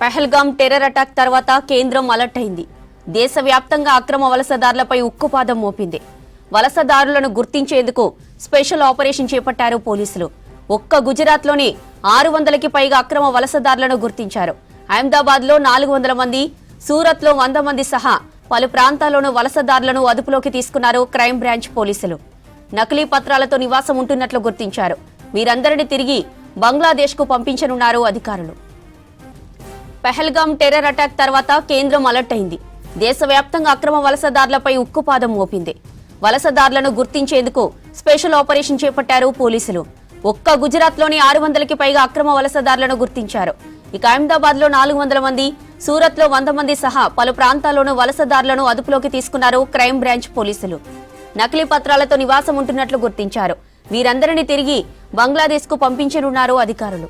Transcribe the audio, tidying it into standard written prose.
Pahalgam terror attack తర్వాత కేంద్రం alert అయింది. దేశవ్యాప్తంగా అక్రమ వలసదారులపై ఉక్కుపాదం మోపింది. వలసదారులను గుర్తించేందుకు స్పెషల్ ఆపరేషన్ చేపట్టారు పోలీసులు. ఒక్క గుజరాత్లోనే 600కి పైగా అక్రమ వలసదారులను గుర్తించారు. అహ్మదాబాద్లో 400 మంది, సూరత్లో 100 మంది సహా పలు ప్రాంతాల్లోనూ వలసదారులను అదుపులోకి తీసుకున్నారు క్రైమ్ బ్రాంచ్ పోలీసులు. నకిలీ పత్రాలతో నివాసం ఉంటున్నట్లు గుర్తించారు. వీరందరినీ తిరిగి బంగ్లాదేశ్కు పంపించనున్నారు అధికారులు. పహల్గామ్ టెర్రర్ అటాక్ తర్వాత కేంద్రం అలర్ట్ అయింది. దేశవ్యాప్తంగా అక్రమ వలసదారులపై ఉక్కుపాదం మోపింది. వలసదారులను గుర్తించేందుకు స్పెషల్ ఆపరేషన్ చేపట్టారు పోలీసులు. ఒక్క గుజరాత్లోని 600కి పైగా అక్రమ వలసదారులను గుర్తించారు. ఇక అహ్మదాబాద్లో 400 మంది, సూరత్లో 100 మంది సహా పలు ప్రాంతాల్లోనూ వలసదారులను అదుపులోకి తీసుకున్నారు క్రైమ్ బ్రాంచ్ పోలీసులు. నకిలీ పత్రాలతో నివాసం ఉంటున్నట్లు గుర్తించారు. వీరందరినీ తిరిగి బంగ్లాదేశ్కు పంపించనున్నారు అధికారులు.